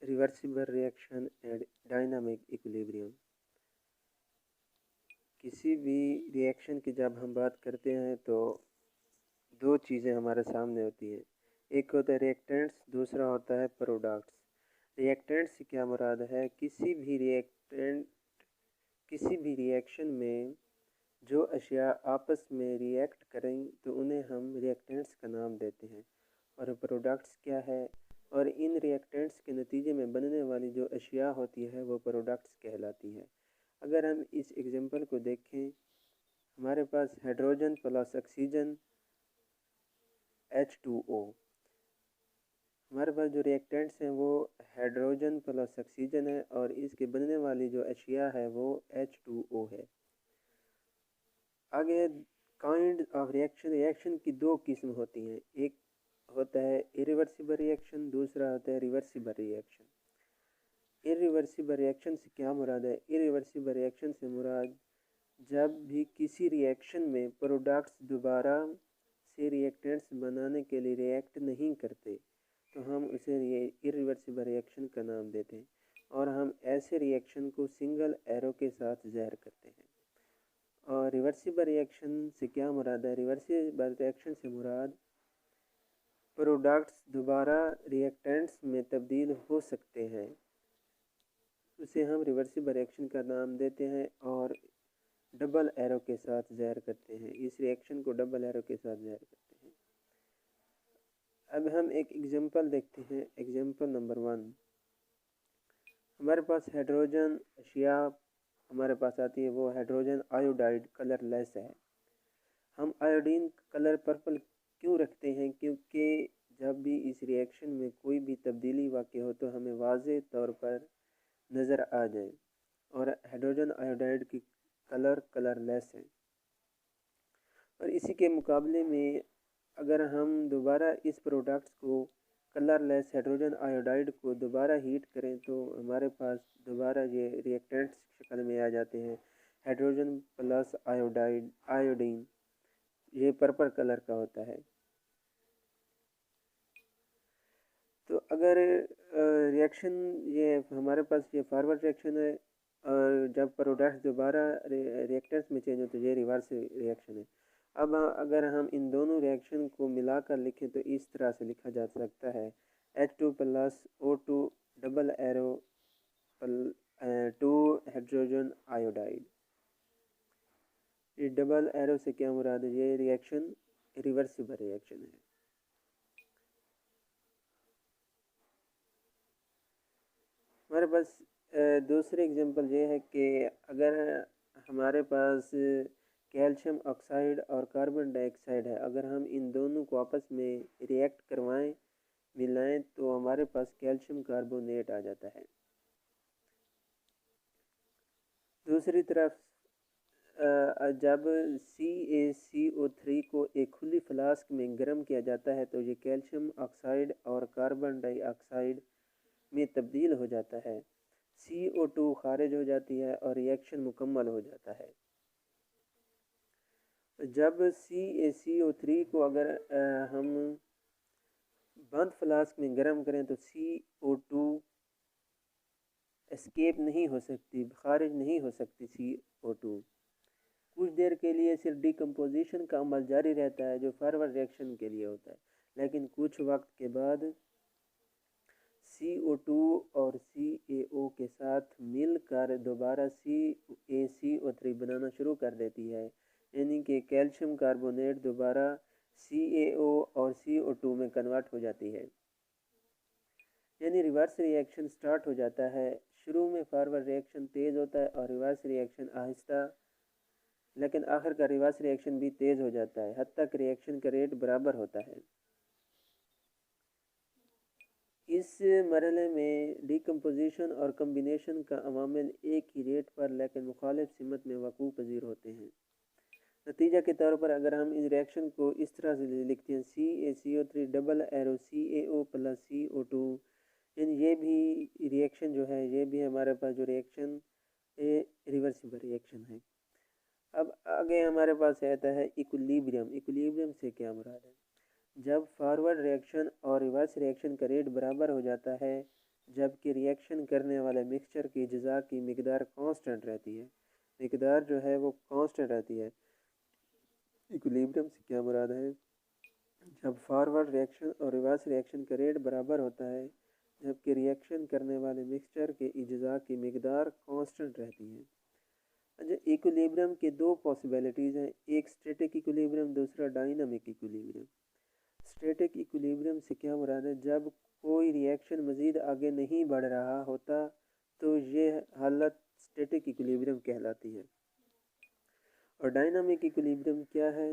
Reversible reaction and dynamic equilibrium. किसी भी reaction की जब हम बात करते हैं तो दो चीज़ें हमारे सामने होती हैं, एक होता है रिएक्टेंट्स, दूसरा होता है प्रोडक्ट्स। रिएक्टेंट्स से क्या मुराद है, किसी भी रिएक्शन में जो अशिया आपस में रिएक्ट करें तो उन्हें हम रिएक्टेंट्स का नाम देते हैं। और प्रोडक्ट्स क्या है, और इन रिएक्टेंट्स के नतीजे में बनने वाली जो अशिया होती है वो प्रोडक्ट्स कहलाती है। अगर हम इस एग्जांपल को देखें, हमारे पास हाइड्रोजन प्लस ऑक्सीजन H2O, हमारे पास जो रिएक्टेंट्स हैं वो हाइड्रोजन प्लस ऑक्सीजन है और इसके बनने वाली जो अशिया है वो H2O है। आगे काइंड ऑफ रिएक्शन की दो किस्म होती हैं, एक होता है इरिवर्सिबल रिएक्शन, दूसरा होता है रिवर्सिबल रिएक्शन। इरिवर्सिबल रिएक्शन से क्या मुराद है, इरिवर्सिबल रिएक्शन से मुराद जब भी किसी रिएक्शन में प्रोडक्ट्स दोबारा से रिएक्टेंट्स बनाने के लिए रिएक्ट नहीं करते तो हम उसे इरिवर्सिबल रिएक्शन का नाम देते हैं, और हम ऐसे रिएक्शन को सिंगल एरो के साथ ज़ाहिर करते हैं। और रिवर्सिबल रिएक्शन से क्या मुराद है, रिवर्सिबल रिएक्शन से मुराद प्रोडक्ट्स दोबारा रिएक्टेंट्स में तब्दील हो सकते हैं, उसे हम रिवर्सिबल रिएक्शन का नाम देते हैं और डबल एरो के साथ ज़ाहिर करते हैं। इस रिएक्शन को डबल एरो के साथ ज़ाहिर करते हैं। अब हम एक एग्जांपल देखते हैं, एग्जांपल नंबर 1। हमारे पास हाइड्रोजन अशिया हमारे पास आती है, वो हाइड्रोजन आयोडाइड कलरलेस है। हम आयोडीन कलर पर्पल क्यों रखते हैं, क्योंकि जब भी इस रिएक्शन में कोई भी तब्दीली वाक़ हो तो हमें वाज़ेह तौर पर नज़र आ जाए, और हाइड्रोजन आयोडाइड की कलरलेस है। और इसी के मुकाबले में अगर हम दोबारा इस प्रोडक्ट्स को कलरलेस हाइड्रोजन आयोडाइड को दोबारा हीट करें तो हमारे पास दोबारा ये रिएक्टेंट्स शक्ल में आ जाते हैं, हाइड्रोजन प्लस आयोडीन, ये पर्पल कलर का होता है। तो अगर रिएक्शन ये हमारे पास ये फॉरवर्ड रिएक्शन है, और जब प्रोडक्ट्स दोबारा रिएक्टेंट्स में चेंज हो तो ये रिवर्स रिएक्शन है। अब अगर हम इन दोनों रिएक्शन को मिलाकर लिखें तो इस तरह से लिखा जा सकता है, H2 plus O2 double arrow 2 hydrogen iodide. ये डबल एरो से क्या मुराद है, ये रिएक्शन रिवर्सिबल रिएक्शन है। हमारे पास दूसरे एग्जांपल ये है कि अगर हमारे पास कैल्शियम ऑक्साइड और कार्बन डाइऑक्साइड है, अगर हम इन दोनों को आपस में रिएक्ट करवाएं, मिलाएं, तो हमारे पास कैल्शियम कार्बोनेट आ जाता है। दूसरी तरफ जब CaCO3 को एक खुली फ्लास्क में गर्म किया जाता है तो ये कैल्शियम ऑक्साइड और कार्बन डाइऑक्साइड में तब्दील हो जाता है, CO2 खारिज हो जाती है और रिएक्शन मुकम्मल हो जाता है। जब CaCO3 को अगर हम बंद फ्लास्क में गर्म करें तो CO2 एस्केप नहीं हो सकती, खारिज नहीं हो सकती। CO2 कुछ देर के लिए सिर्फ डिकम्पोजिशन का अमल जारी रहता है जो फॉरवर्ड रिएक्शन के लिए होता है, लेकिन कुछ वक्त के बाद CO2 और CaO के साथ मिलकर दोबारा CaCO3 बनाना शुरू कर देती है, यानी कि कैल्शियम कार्बोनेट दोबारा CaO और CO2 में कन्वर्ट हो जाती है, यानी रिवर्स रिएक्शन स्टार्ट हो जाता है। शुरू में फॉरवर्ड रिएक्शन तेज़ होता है और रिवर्स रिएक्शन आहिस्ता, लेकिन आखिर का रिवर्स रिएक्शन भी तेज़ हो जाता है, हद तक रिएक्शन का रेट बराबर होता है। इस मरहले में डिकम्पोजिशन और कम्बिनेशन का अवामिल एक ही रेट पर लेकिन मुखालिफ सिमत में वक़ू पजीर होते हैं। नतीजा के तौर पर अगर हम इस रिएक्शन को इस तरह से लिखते हैं, CaCO3 double arrow CaO plus CO2, यानी ये भी रिएक्शन जो है, ये भी हमारे पास जो रिएक्शन रिवर्सिबल रिएक्शन है। अब आगे हमारे पास आता है इक्विलिब्रियम। इक्विलिब्रियम से क्या मुराद है, जब फॉरवर्ड रिएक्शन और रिवर्स रिएक्शन का रेट बराबर हो जाता है, जबकि रिएक्शन करने वाले मिक्सचर की अज्जा की मिकदार कांस्टेंट रहती है। मिकदार जो है वो कांस्टेंट रहती है। इक्विलिब्रियम से क्या मुराद है? जब फॉरवर्ड रिएक्शन और रिवर्स रिएक्शन का रेट बराबर होता है, जबकि रिएक्शन करने वाले मिक्सचर के अज्जा की मिकदार कांस्टेंट रहती है। अच्छा, इक्विलिब्रियम की दो पॉसिबिलिटीज़ हैं, एक स्टैटिक इक्विलिब्रियम, दूसरा डायनामिक इक्विलिब्रियम। स्टैटिक इक्विलिब्रियम से क्या मुराद है? जब कोई रिएक्शन मज़ीद आगे नहीं बढ़ रहा होता तो ये हालत स्टैटिक इक्विलिब्रियम कहलाती है। और डायनामिक इक्विलिब्रियम क्या है?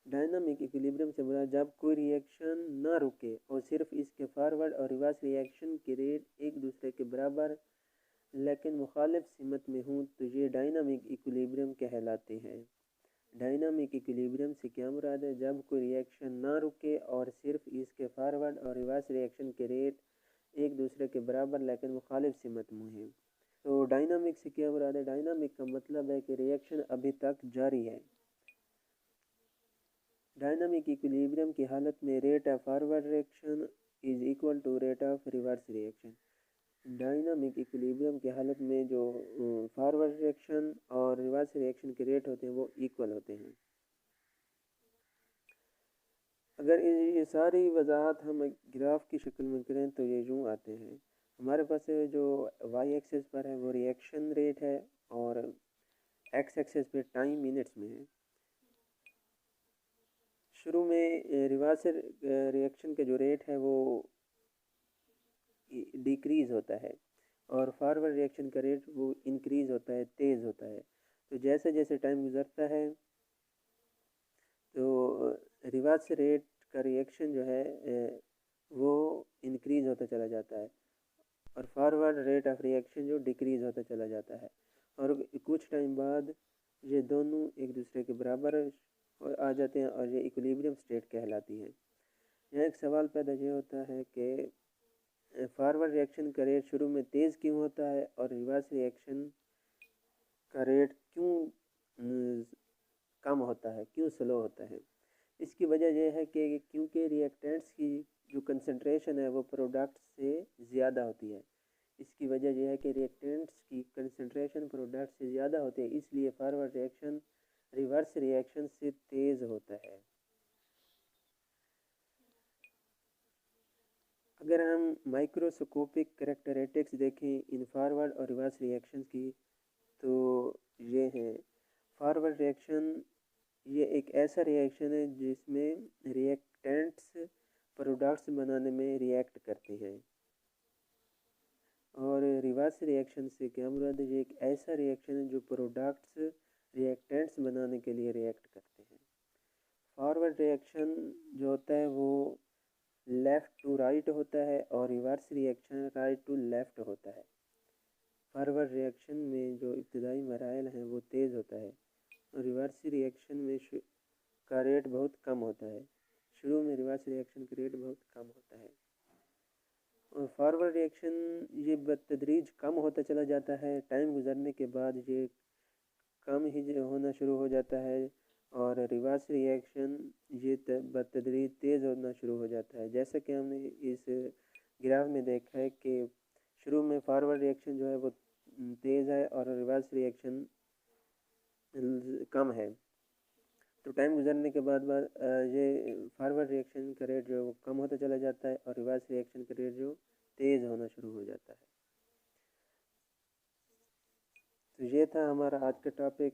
डायनामिक इक्विलिब्रियम से मुराद जब कोई रिएक्शन ना रुके और सिर्फ इसके फॉरवर्ड और रिवर्स रिएक्शन के रेट एक दूसरे के बराबर लेकिन मुखालिफ सिमत में हूँ तो ये डायनामिक इक्विलिब्रियम कहलाते हैं। डायनामिक इक्विलिब्रियम से क्या मुराद है? जब कोई रिएक्शन ना रुके और सिर्फ इसके फॉरवर्ड और रिवर्स रिएक्शन के रेट एक दूसरे के बराबर लेकिन मुखालिफ सिमत में हैं। तो डायनामिक से क्या मुराद है? डायनामिक का मतलब है कि रिएक्शन अभी तक जारी है। डायनामिक इक्विलिब्रियम की हालत में rate of forward reaction is equal to rate of reverse reaction. Dynamic equilibrium की हालत में जो फॉरवर्ड रिएक्शन और रिवर्स रिएक्शन के रेट होते हैं वो इक्वल होते हैं। अगर ये सारी वजाहत हम ग्राफ की शक्ल में करें तो ये यूँ आते हैं। हमारे पास जो वाई एक्सिस पर है वो रिएक्शन रेट है और एक्स एक्सिस पे टाइम मिनट्स में है। शुरू में रिवर्स रिएक्शन का जो रेट है वो डिक्रीज़ होता है और फॉरवर्ड रिएक्शन का रेट वो इंक्रीज़ होता है, तेज़ होता है। तो जैसे जैसे टाइम गुजरता है तो रिवर्स रेट का रिएक्शन जो है वो इंक्रीज़ होता चला जाता है और फॉरवर्ड रेट ऑफ रिएक्शन जो डिक्रीज़ होता चला जाता है और कुछ टाइम बाद ये दोनों एक दूसरे के बराबर आ जाते हैं और ये इक्विलिब्रियम स्टेट कहलाती है। यहाँ एक सवाल पैदा ये होता है कि फॉरवर्ड रिएक्शन का रेट शुरू में तेज़ क्यों होता है और रिवर्स रिएक्शन का रेट क्यों कम होता है, क्यों स्लो होता है? इसकी वजह यह है कि क्योंकि रिएक्टेंट्स की जो कंसंट्रेशन है वो प्रोडक्ट से ज़्यादा होती है। इसकी वजह यह है कि रिएक्टेंट्स की कंसंट्रेशन प्रोडक्ट से ज़्यादा होती है, इसलिए फॉरवर्ड रिएक्शन रिवर्स रिएक्शन से तेज़ होता है। अगर हम माइक्रोस्कोपिक कैरेक्टरिस्टिक्स देखें इन फॉरवर्ड और रिवर्स रिएक्शन की तो ये हैं। फॉरवर्ड रिएक्शन ये एक ऐसा रिएक्शन है जिसमें रिएक्टेंट्स प्रोडक्ट्स बनाने में रिएक्ट करते हैं और रिवर्स रिएक्शन से क्या मुराद है? ये एक ऐसा रिएक्शन है जो प्रोडक्ट्स रिएक्टेंट्स बनाने के लिए रिएक्ट करते हैं। फॉरवर्ड रिएक्शन जो होता है वो लेफ़्ट टू राइट होता है और reverse reaction right to left होता है। फॉरवर्ड रिएक्शन में जो इब्तदाई मराइल हैं वो तेज़ होता है और रिवर्स रिएक्शन में का रेट बहुत कम होता है। शुरू में रिवर्स रिएक्शन का रेट बहुत कम होता है और फॉरवर्ड रिएक्शन ये बतदरीज कम होता चला जाता है। टाइम गुजरने के बाद ये कम ही होना शुरू हो जाता है और रिवर्स रिएक्शन ये बतदरीज तेज़ होना शुरू हो जाता है। जैसा कि हमने इस ग्राफ में देखा है कि शुरू में फॉरवर्ड रिएक्शन जो है वो तेज़ है और रिवर्स रिएक्शन कम है। तो टाइम गुजरने के बाद ये फॉरवर्ड रिएक्शन का रेट जो है वो कम होता चला जाता है और रिवर्स रिएक्शन का रेट जो तेज़ होना शुरू हो जाता है। तो ये था हमारा आज का टॉपिक।